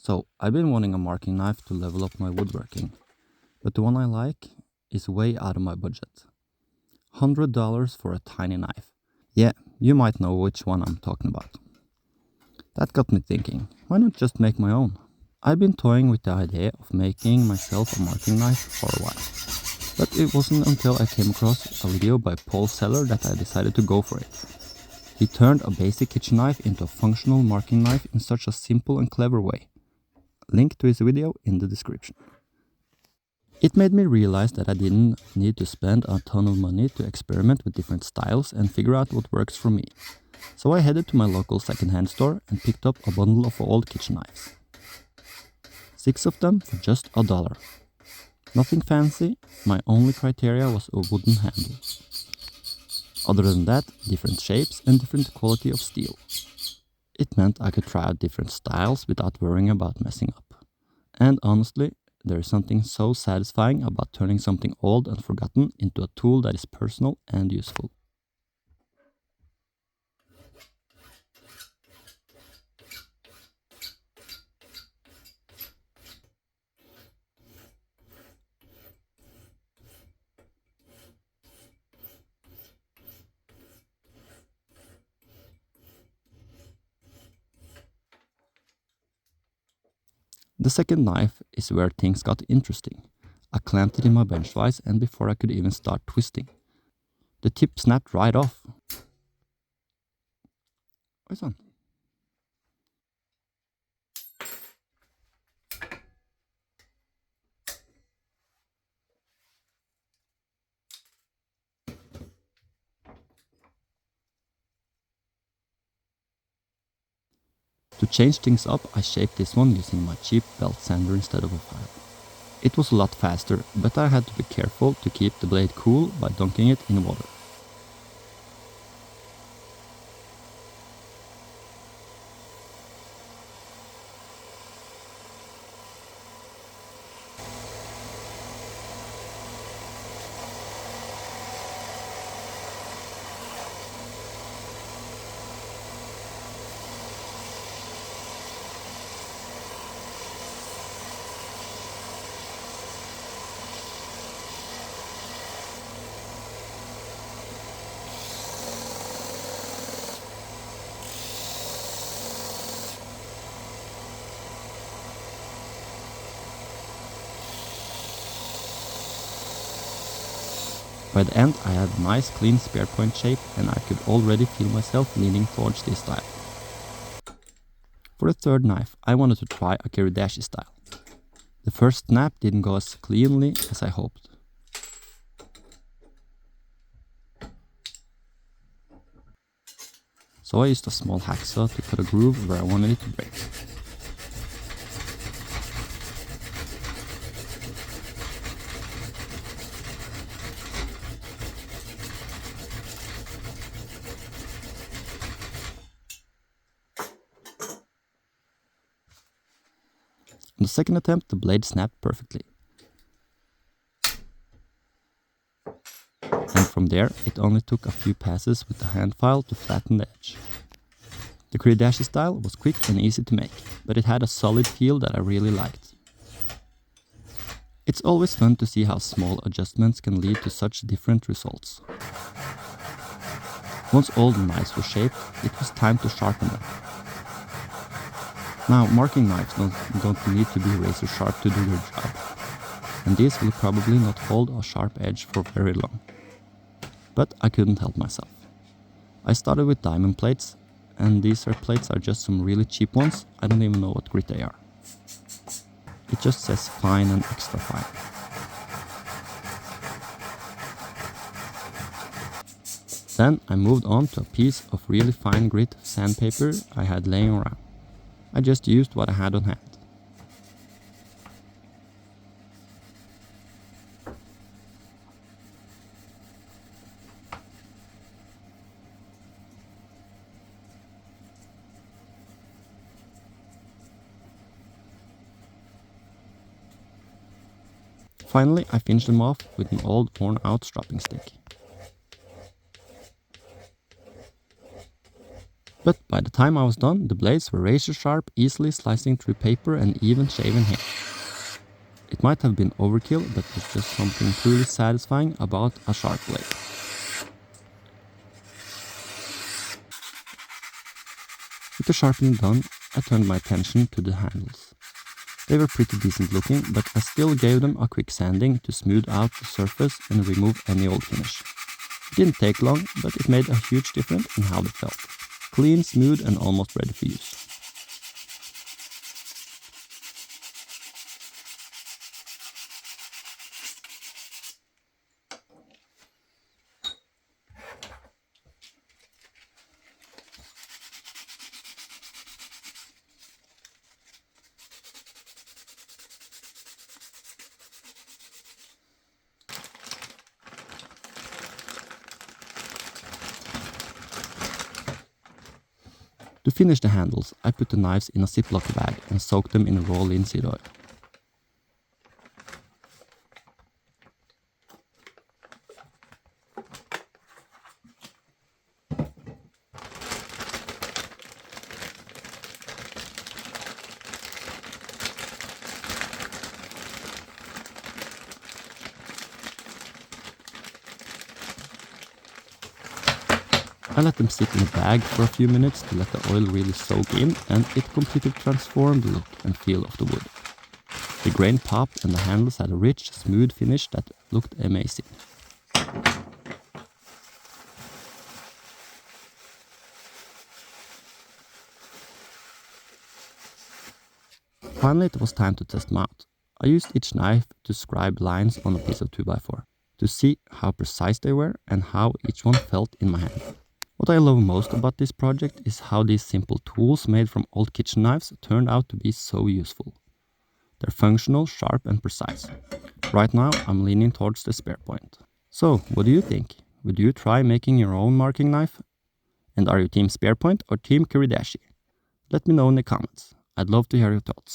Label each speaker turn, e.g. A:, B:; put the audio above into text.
A: So, I've been wanting a marking knife to level up my woodworking, but the one I like is way out of my budget. $100 for a tiny knife. Yeah, you might know which one I'm talking about. That got me thinking, why not just make my own? I've been toying with the idea of making myself a marking knife for a while, but it wasn't until I came across a video by Paul Seller that I decided to go for it. He turned a basic kitchen knife into a functional marking knife in such a simple and clever way. Link to his video in the description. It made me realize that I didn't need to spend a ton of money to experiment with different styles and figure out what works for me. So I headed to my local secondhand store and picked up a bundle of old kitchen knives. 6 of them for just $1. Nothing fancy, my only criteria was a wooden handle. Other than that, different shapes and different quality of steel. It meant I could try out different styles without worrying about messing up. And honestly, there is something so satisfying about turning something old and forgotten into a tool that is personal and useful. The second knife is where things got interesting. I clamped it in my bench vise and before I could even start twisting, the tip snapped right off. Oi sann. To change things up, I shaped this one using my cheap belt sander instead of a file. It was a lot faster, but I had to be careful to keep the blade cool by dunking it in water. By the end I had a nice clean spearpoint shape and I could already feel myself leaning towards this style. For the third knife I wanted to try a kiridashi style. The first snap didn't go as cleanly as I hoped. So I used a small hacksaw to cut a groove where I wanted it to break. On the second attempt, the blade snapped perfectly. And from there, it only took a few passes with the hand file to flatten the edge. The kiridashi style was quick and easy to make, but it had a solid feel that I really liked. It's always fun to see how small adjustments can lead to such different results. Once all the knives were shaped, it was time to sharpen them. Now, marking knives don't need to be razor sharp to do their job, and these will probably not hold a sharp edge for very long. But I couldn't help myself. I started with diamond plates, and these plates are just some really cheap ones. I don't even know what grit they are. It just says fine and extra fine. Then I moved on to a piece of really fine grit sandpaper I had laying around. I just used what I had on hand. Finally, I finished them off with an old worn out stropping stick. But by the time I was done, the blades were razor sharp, easily slicing through paper and even shaven hair. It might have been overkill, but there's just something truly satisfying about a sharp blade. With the sharpening done, I turned my attention to the handles. They were pretty decent looking, but I still gave them a quick sanding to smooth out the surface and remove any old finish. It didn't take long, but it made a huge difference in how they felt. Clean, smooth, and almost ready for use. To finish the handles, I put the knives in a Ziploc bag and soaked them in raw linseed oil. I let them sit in the bag for a few minutes to let the oil really soak in, and it completely transformed the look and feel of the wood. The grain popped and the handles had a rich, smooth finish that looked amazing. Finally, it was time to test them out. I used each knife to scribe lines on a piece of 2x4 to see how precise they were and how each one felt in my hand. What I love most about this project is how these simple tools made from old kitchen knives turned out to be so useful. They're functional, sharp, and precise. Right now, I'm leaning towards the spearpoint. So, what do you think? Would you try making your own marking knife? And are you team spearpoint or team kiridashi? Let me know in the comments. I'd love to hear your thoughts.